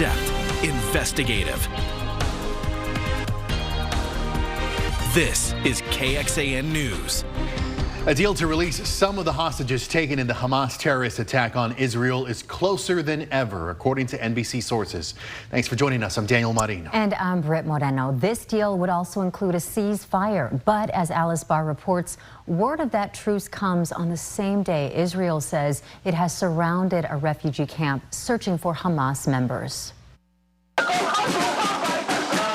in-depth, investigative. This is KXAN News. A deal to release some of the hostages taken in the Hamas terrorist attack on Israel is closer than ever, according to NBC sources. Thanks for joining us. I'm Daniel Marino. And I'm Britt Moreno. This deal would also include a ceasefire. But as Alice Barr reports, word of that truce comes on the same day Israel says it has surrounded a refugee camp searching for Hamas members.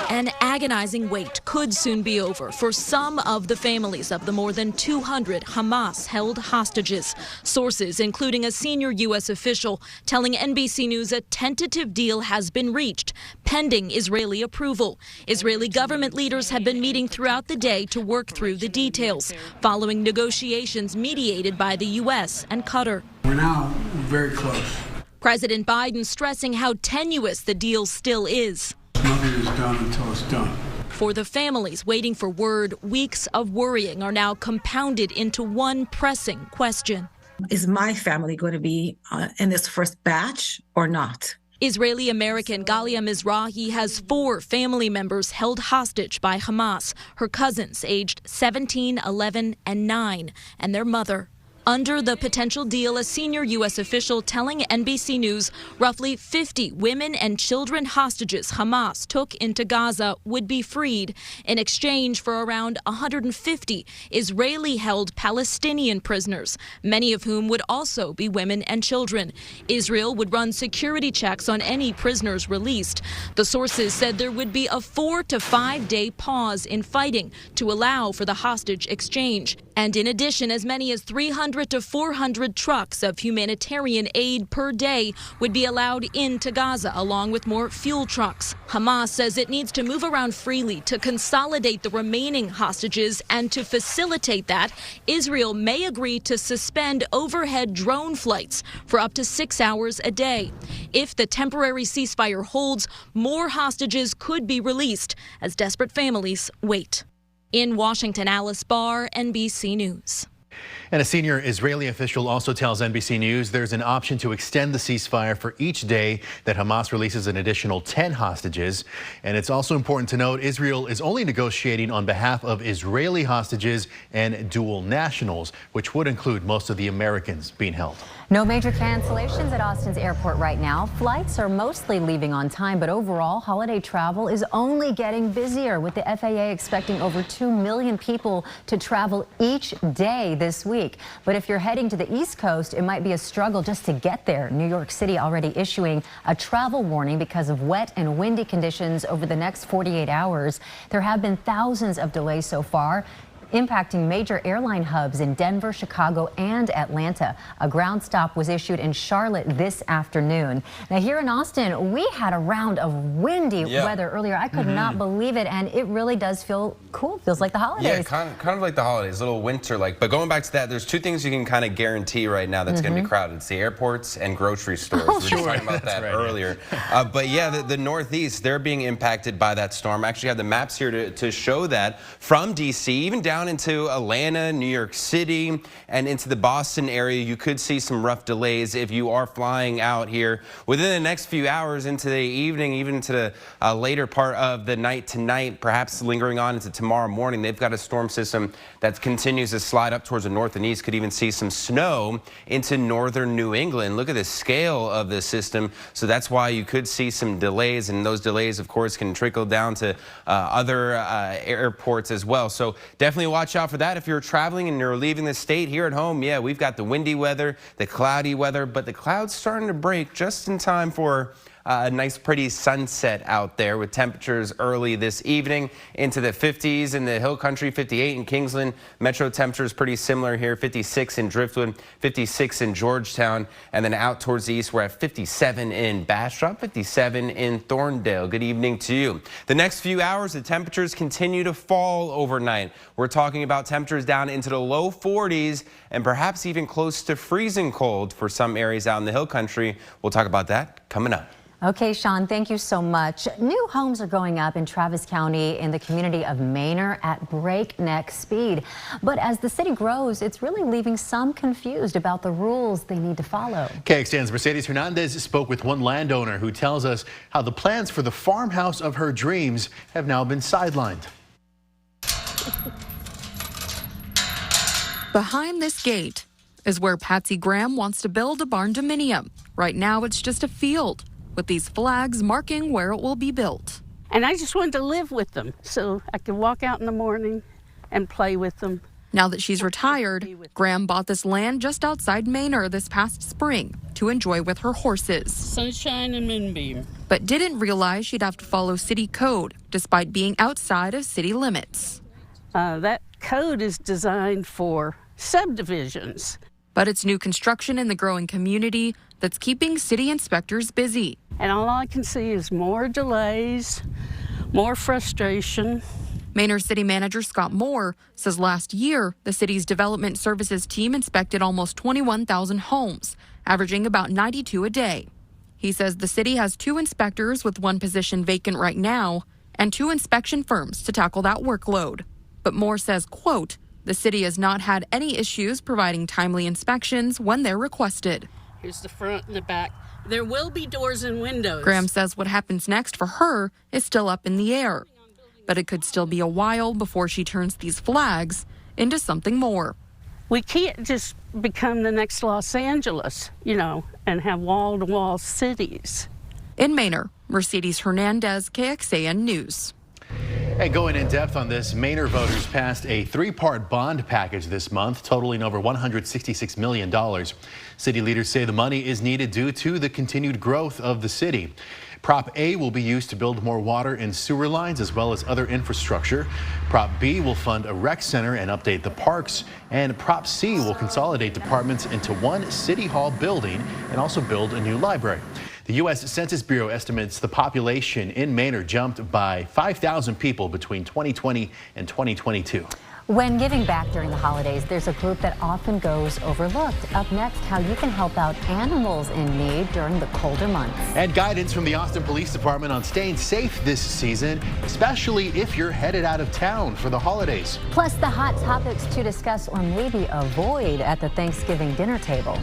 An agonizing wait could soon be over for some of the families of the more than 200 Hamas-held hostages. Sources, including a senior U.S. official, telling NBC News a tentative deal has been reached, pending Israeli approval. Israeli government leaders have been meeting throughout the day to work through the details, following negotiations mediated by the U.S. and Qatar. We're now very close. President Biden stressing how tenuous the deal still is. Nothing is done until it's done. For the families waiting for word, weeks of worrying are now compounded into one pressing question. Is my family going to be in this first batch or not? Israeli-American Galia Mizrahi has 4 family members held hostage by Hamas, her cousins aged 17, 11, and 9, and their mother. Under the potential deal, a senior U.S. official telling NBC News roughly 50 women and children hostages Hamas took into Gaza would be freed in exchange for around 150 Israeli-held Palestinian prisoners, many of whom would also be women and children. Israel would run security checks on any prisoners released. The sources said there would be a 4 to 5 day pause in fighting to allow for the hostage exchange. And in addition, as many as 300 to 400 trucks of humanitarian aid per day would be allowed into Gaza, along with more fuel trucks. Hamas says it needs to move around freely to consolidate the remaining hostages, and to facilitate that, Israel may agree to suspend overhead drone flights for up to 6 hours a day. If the temporary ceasefire holds, more hostages could be released as desperate families wait. In Washington, Alice Barr, NBC News. And a senior Israeli official also tells NBC News there's an option to extend the ceasefire for each day that Hamas releases an additional 10 hostages. And it's also important to note Israel is only negotiating on behalf of Israeli hostages and dual nationals, which would include most of the Americans being held. No major cancellations at Austin's airport right now. Flights are mostly leaving on time, but overall, holiday travel is only getting busier, with the FAA expecting over 2 million people to travel each day this week. But if you're heading to the East Coast, it might be a struggle just to get there. New York City already issuing a travel warning because of wet and windy conditions over the next 48 hours. There have been thousands of delays so far, impacting major airline hubs in Denver, Chicago, and Atlanta. A ground stop was issued in Charlotte this afternoon. Now, here in Austin, we had a round of windy weather earlier. I could not believe it, and it really does feel cool. Feels like the holidays. Yeah, kind of like the holidays, a little winter-like. But going back to that, there's 2 things you can kind of guarantee right now that's going to be crowded. It's the airports and grocery stores. We were just talking about that earlier. But yeah, the Northeast, they're being impacted by that storm. I actually have the maps here to show that from D.C., even down into Atlanta, New York City, and into the Boston area. You could see some rough delays if you are flying out here within the next few hours into the evening, even into the later part of the night tonight, perhaps lingering on into tomorrow morning. They've got a storm system that continues to slide up towards the north and east. Could even see some snow into northern New England. Look at the scale of this system. So that's why you could see some delays, and those delays, of course, can trickle down to other airports as well. So definitely watch out for that if you're traveling and you're leaving the state. Here at home, yeah, we've got the windy weather, the cloudy weather, but the clouds starting to break just in time for a nice pretty sunset out there, with temperatures early this evening into the 50s in the Hill Country, 58 in Kingsland. Metro temperatures pretty similar here, 56 in Driftwood, 56 in Georgetown, and then out towards the east we're at 57 in Bastrop, 57 in Thorndale. Good evening to you. The next few hours, the temperatures continue to fall overnight. We're talking about temperatures down into the low 40s and perhaps even close to freezing cold for some areas out in the Hill Country. We'll talk about that coming up. Okay, Sean, thank you so much. New homes are going up in Travis County in the community of Manor at breakneck speed. But as the city grows, it's really leaving some confused about the rules they need to follow. KXAN's Mercedes Hernandez spoke with one landowner who tells us how the plans for the farmhouse of her dreams have now been sidelined. Behind this gate is where Patsy Graham wants to build a barn dominium. Right now, it's just a field with these flags marking where it will be built. And I just wanted to live with them so I could walk out in the morning and play with them. Now that she's retired, Graham bought this land just outside Manor this past spring to enjoy with her horses. Sunshine and moonbeam. But didn't realize she'd have to follow city code despite being outside of city limits. That code is designed for subdivisions. But it's new construction in the growing community that's keeping city inspectors busy. And all I can see is more delays, more frustration. Manor City Manager Scott Moore says last year, the city's development services team inspected almost 21,000 homes, averaging about 92 a day. He says the city has 2 inspectors with 1 position vacant right now and 2 inspection firms to tackle that workload. But Moore says, quote, the city has not had any issues providing timely inspections when they're requested. Here's the front and the back. There will be doors and windows. Graham says what happens next for her is still up in the air, but it could still be a while before she turns these flags into something more. We can't just become the next Los Angeles, and have wall-to-wall cities. In Manor, Mercedes Hernandez, KXAN News. And going in depth on this, Manor voters passed a 3-part bond package this month, totaling over $166 million. City leaders say the money is needed due to the continued growth of the city. Prop A will be used to build more water and sewer lines as well as other infrastructure. Prop B will fund a rec center and update the parks. And Prop C will consolidate departments into one city hall building and also build a new library. The U.S. Census Bureau estimates the population in Manor jumped by 5,000 people between 2020 and 2022. When giving back during the holidays, there's a group that often goes overlooked. Up next, how you can help out animals in need during the colder months. And guidance from the Austin Police Department on staying safe this season, especially if you're headed out of town for the holidays. Plus, the hot topics to discuss or maybe avoid at the Thanksgiving dinner table.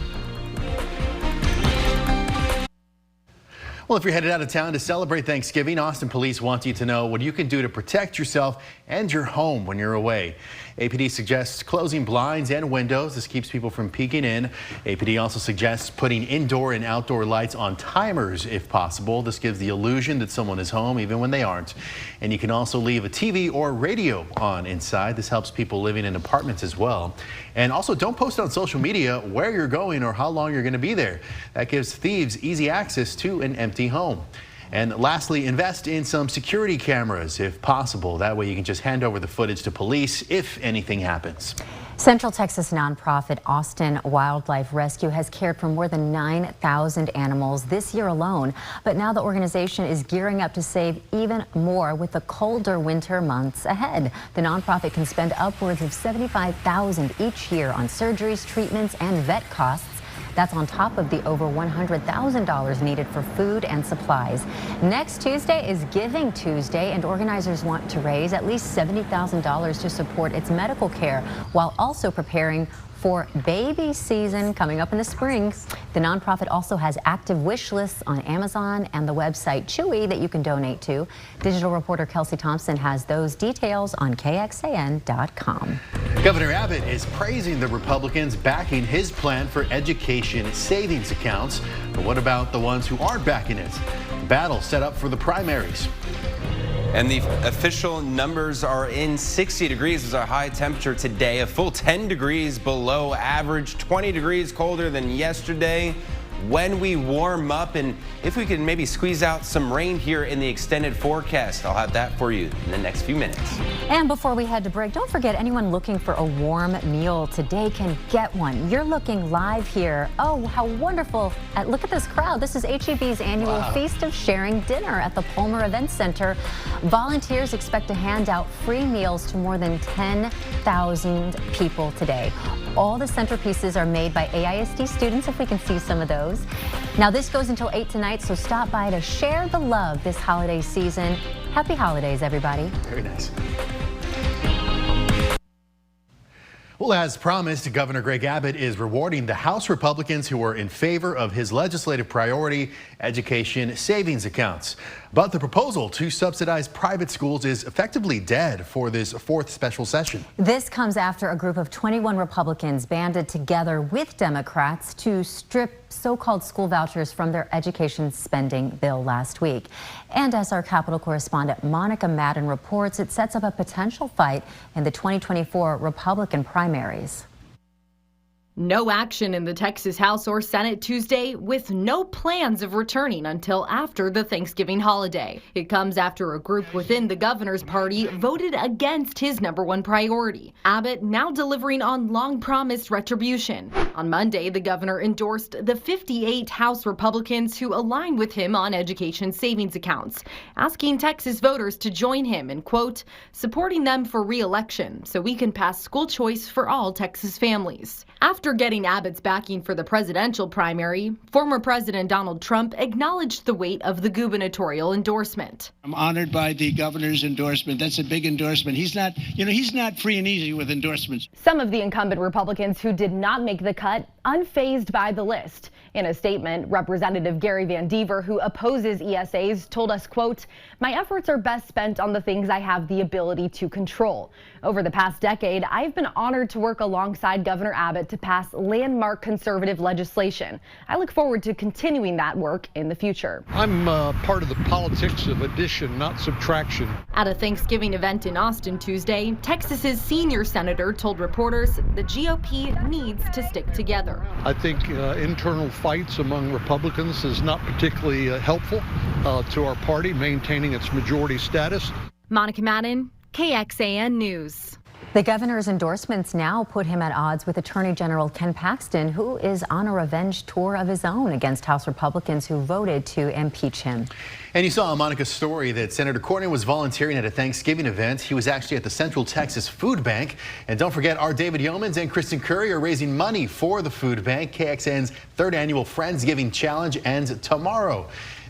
Well, if you're headed out of town to celebrate Thanksgiving, Austin Police want you to know what you can do to protect yourself and your home when you're away. APD suggests closing blinds and windows. This keeps people from peeking in. APD also suggests putting indoor and outdoor lights on timers if possible. This gives the illusion that someone is home even when they aren't. And you can also leave a TV or radio on inside. This helps people living in apartments as well. And also don't post on social media where you're going or how long you're going to be there. That gives thieves easy access to an empty home. And lastly, invest in some security cameras if possible. That way you can just hand over the footage to police if anything happens. Central Texas nonprofit Austin Wildlife Rescue has cared for more than 9,000 animals this year alone. But now the organization is gearing up to save even more with the colder winter months ahead. The nonprofit can spend upwards of $75,000 each year on surgeries, treatments, and vet costs. That's on top of the over $100,000 needed for food and supplies. Next Tuesday is Giving Tuesday, and organizers want to raise at least $70,000 to support its medical care while also preparing for baby season coming up in the spring. The nonprofit also has active wish lists on Amazon and the website Chewy that you can donate to. Digital reporter Kelsey Thompson has those details on KXAN.com. Governor Abbott is praising the Republicans backing his plan for education savings accounts. But what about the ones who aren't backing it? Battle set up for the primaries. And the official numbers are in. 60 degrees is our high temperature today, a full 10 degrees below average, 20 degrees colder than yesterday. When we warm up, and if we can maybe squeeze out some rain here in the extended forecast, I'll have that for you in the next few minutes. And before we head to break, don't forget anyone looking for a warm meal today can get one. You're looking live here. Oh, how wonderful. Look at this crowd. This is HEB's annual Feast of Sharing dinner at the Palmer Event Center. Volunteers expect to hand out free meals to more than 10,000 people today. All the centerpieces are made by AISD students, if we can see some of those. Now, this goes until 8 tonight, so stop by to share the love this holiday season. Happy holidays, everybody. Very nice. Well, as promised, Governor Greg Abbott is rewarding the House Republicans who are in favor of his legislative priority, education savings accounts. But the proposal to subsidize private schools is effectively dead for this fourth special session. This comes after a group of 21 Republicans banded together with Democrats to strip so-called school vouchers from their education spending bill last week. And as our Capitol correspondent Monica Madden reports, it sets up a potential fight in the 2024 Republican primaries. No action in the Texas House or Senate Tuesday, with no plans of returning until after the Thanksgiving holiday. It comes after a group within the governor's party voted against his #1 priority. Abbott now delivering on long-promised retribution. On Monday, the governor endorsed the 58 House Republicans who align with him on education savings accounts, asking Texas voters to join him in, quote, supporting them for re-election so we can pass school choice for all Texas families. After getting Abbott's backing for the presidential primary, former President Donald Trump acknowledged the weight of the gubernatorial endorsement. I'm honored by the governor's endorsement. That's a big endorsement. He's not free and easy with endorsements. Some of the incumbent Republicans who did not make the cut, unfazed by the list. In a statement, Representative Gary Van Dever, who opposes ESAs, told us, quote, my efforts are best spent on the things I have the ability to control. Over the past decade, I've been honored to work alongside Governor Abbott to pass landmark conservative legislation. I look forward to continuing that work in the future. I'm part of the politics of addition, not subtraction. At a Thanksgiving event in Austin Tuesday, Texas's senior senator told reporters the GOP needs to stick together. I think internal fights among Republicans is not particularly helpful to our party maintaining its majority status. Monica Madden, KXAN News. The governor's endorsements now put him at odds with Attorney General Ken Paxton, who is on a revenge tour of his own against House Republicans who voted to impeach him. And you saw on Monica's story that Senator Cornyn was volunteering at a Thanksgiving event. He was actually at the Central Texas Food Bank. And don't forget, our David Yeomans and Kristen Curry are raising money for the food bank. KXAN's third annual Friendsgiving Challenge ends tomorrow.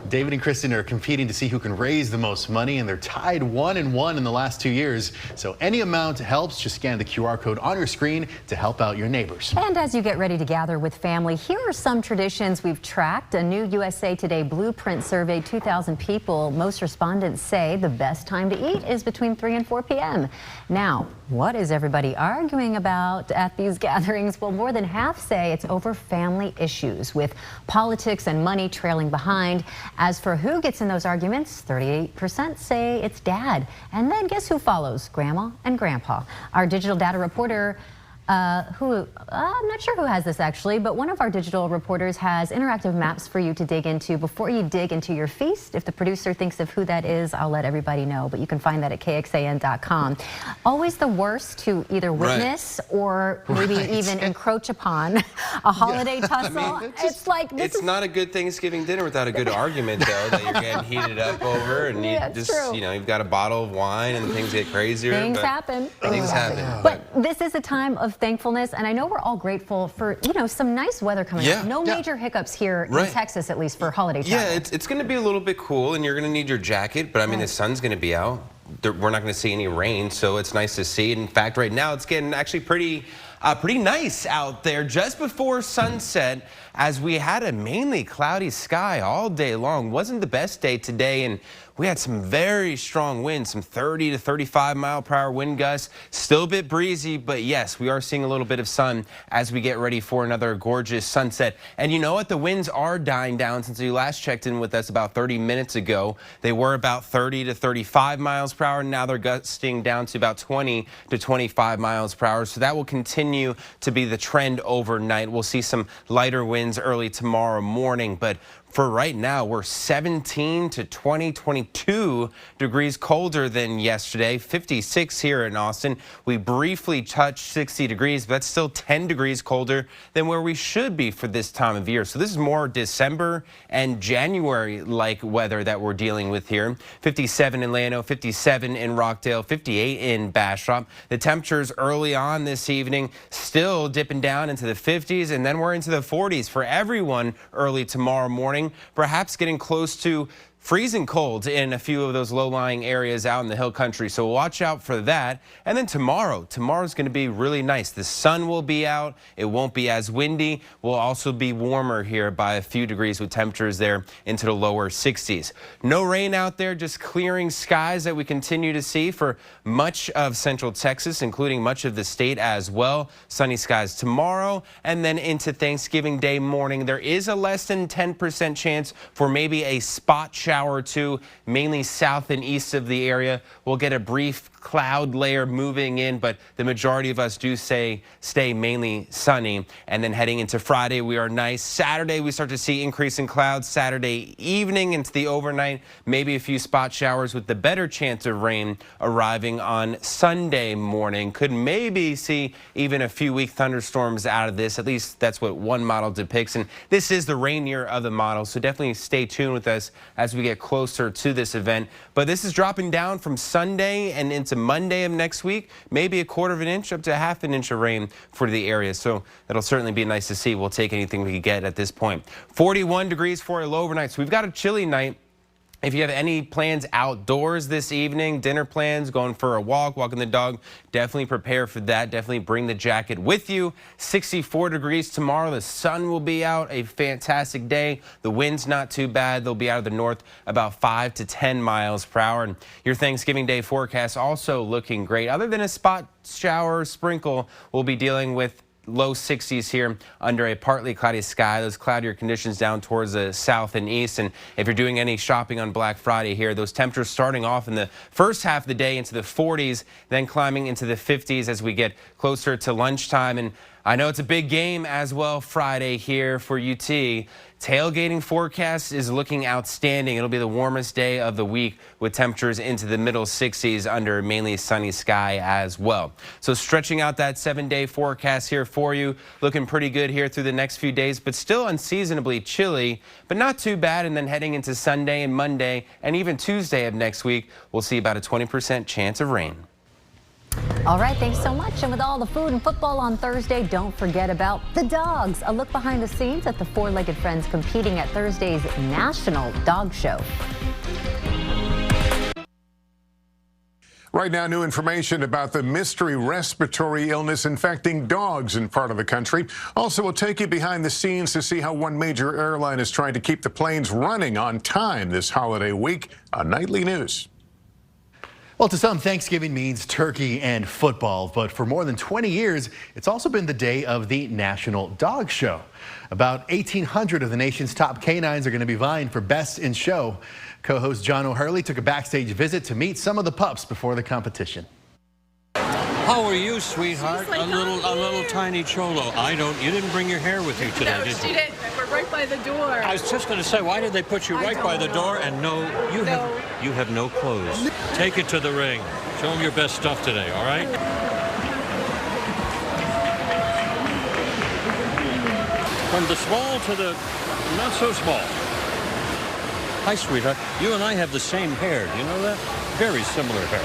David and Kristen are competing to see who can raise the most money, and they're tied 1-1 in the last 2 years. So any amount helps. Just scan the QR code on your screen to help out your neighbors. And as you get ready to gather with family, here are some traditions we've tracked. A new USA Today Blueprint surveyed 2,000 people. Most respondents say the best time to eat is between 3 and 4 p.m. Now, what is everybody arguing about at these gatherings? Well, more than half say it's over family issues, with politics and money trailing behind. As for who gets in those arguments, 38% say it's dad. And then guess who follows? Grandma and grandpa. Our digital data reporter, I'm not sure who has this actually, but one of our digital reporters has interactive maps for you to dig into before you dig into your feast. If the producer thinks of who that is, I'll let everybody know, but you can find that at KXAN.com. Always the worst to either witness or maybe even encroach upon a holiday tussle. I mean, it's not a good Thanksgiving dinner without a good argument, though, that you're getting heated up over, and you've got a bottle of wine and things get crazier. Things happen. But this is a time of thankfulness, and I know we're all grateful for some nice weather coming up. No major hiccups here in Texas, at least for holiday travel. Yeah, it's going to be a little bit cool, and you're going to need your jacket, but I mean the sun's going to be out. We're not going to see any rain, so it's nice to see. In fact, right now it's getting actually pretty nice out there just before sunset, as we had a mainly cloudy sky all day long. Wasn't the best day today, and we had some very strong winds, some 30 to 35 mile per hour wind gusts. Still a bit breezy, but yes, we are seeing a little bit of sun as we get ready for another gorgeous sunset. And you know what? The winds are dying down since you last checked in with us about 30 minutes ago. They were about 30 to 35 miles per hour. Now they're gusting down to about 20 to 25 miles per hour. So that will continue to be the trend overnight. We'll see some lighter winds early tomorrow morning, but for right now, we're 17 to 22 degrees colder than yesterday, 56 here in Austin. We briefly touched 60 degrees, but that's still 10 degrees colder than where we should be for this time of year. So this is more December and January-like weather that we're dealing with here. 57 in Llano, 57 in Rockdale, 58 in Bastrop. The temperatures early on this evening still dipping down into the 50s, and then we're into the 40s for everyone early tomorrow morning, perhaps getting close to freezing cold in a few of those low-lying areas out in the hill country, so watch out for that. And then tomorrow's going to be really nice. The sun will be out. It won't be as windy. We'll also be warmer here by a few degrees with temperatures there into the lower 60s. No rain out there, just clearing skies that we continue to see for much of central Texas, including much of the state as well. Sunny skies tomorrow, and then into Thanksgiving Day morning, there is a less than 10% chance for maybe a spot shower or two, mainly south and east of the area. We'll get a brief cloud layer moving in, but the majority of us do stay mainly sunny. And then heading into Friday, we are nice. Saturday, we start to see increase in clouds. Saturday evening into the overnight, maybe a few spot showers with the better chance of rain arriving on Sunday morning. Could maybe see even a few weak thunderstorms out of this. At least that's what one model depicts. And this is the rainier of the models, so definitely stay tuned with us as we get closer to this event. But this is dropping down from Sunday and into Monday of next week, maybe a quarter of an inch up to half an inch of rain for the area. So that'll certainly be nice to see. We'll take anything we can get at this point. 41 degrees for a low overnight. So we've got a chilly night. If you have any plans outdoors this evening, dinner plans, going for a walk, walking the dog, definitely prepare for that. Definitely bring the jacket with you. 64 degrees tomorrow. The sun will be out. A fantastic day. The wind's not too bad. They'll be out of the north about 5 to 10 miles per hour. And your Thanksgiving Day forecast also looking great. Other than a spot shower sprinkle, we'll be dealing with low 60s here under a partly cloudy sky. Those cloudier conditions down towards the south and east. And if you're doing any shopping on Black Friday here, those temperatures starting off in the first half of the day into the 40s, then climbing into the 50s as we get closer to lunchtime. And I know it's a big game as well Friday here for UT. Tailgating forecast is looking outstanding. It'll be the warmest day of the week with temperatures into the middle 60s under mainly sunny sky as well. So stretching out that 7-day forecast here for you, looking pretty good here through the next few days, but still unseasonably chilly, but not too bad. And then heading into Sunday and Monday and even Tuesday of next week, we'll see about a 20% chance of rain. All right, thanks so much. And with all the food and football on Thursday, don't forget about the dogs. A look behind the scenes at the four-legged friends competing at Thursday's National Dog Show. Right now, new information about the mystery respiratory illness infecting dogs in part of the country. Also, we'll take you behind the scenes to see how one major airline is trying to keep the planes running on time this holiday week on Nightly News. Well, to some, Thanksgiving means turkey and football, but for more than 20 years, it's also been the day of the National Dog Show. About 1,800 of the nation's top canines are going to be vying for Best in Show. Co-host John O'Hurley took a backstage visit to meet some of the pups before the competition. How are you, sweetheart? A little tiny cholo. You didn't bring your hair with you today, no, did you? She didn't. We're right by the door. I was just going to say, why did they put you right by the door? And you have no clothes. Take it to the ring. Show them your best stuff today, all right? From the small to the not so small. Hi, sweetheart. You and I have the same hair. Do you know that? Very similar hair.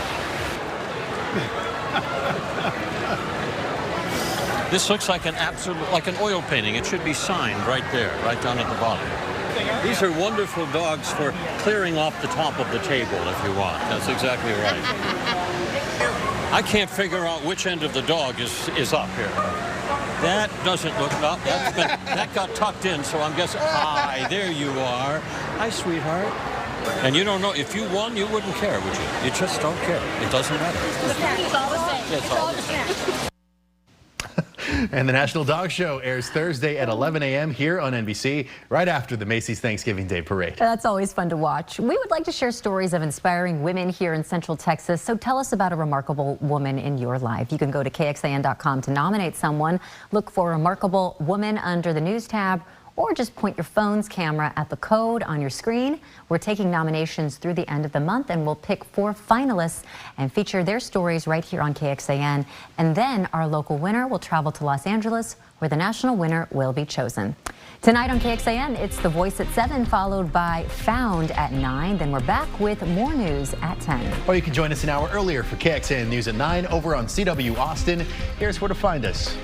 This looks like an oil painting. It should be signed right there, right down at the bottom. These are wonderful dogs for clearing off the top of the table if you want. That's exactly right. I can't figure out which end of the dog is up here. That doesn't look up. That got tucked in, so I'm guessing. Hi, there you are. Hi, sweetheart. And you don't know, if you won, you wouldn't care, would you? You just don't care. It doesn't matter. It's all the same. It's all the same. And the National Dog Show airs Thursday at 11 a.m. here on NBC, right after the Macy's Thanksgiving Day Parade. That's always fun to watch. We would like to share stories of inspiring women here in Central Texas, so tell us about a remarkable woman in your life. You can go to KXAN.com to nominate someone, look for Remarkable Woman under the News tab, or just point your phone's camera at the code on your screen. We're taking nominations through the end of the month, and we'll pick 4 finalists and feature their stories right here on KXAN. And then our local winner will travel to Los Angeles, where the national winner will be chosen. Tonight on KXAN, it's The Voice at 7, followed by Found at 9. Then we're back with more news at 10. Or you can join us an hour earlier for KXAN News at 9 over on CW Austin. Here's where to find us.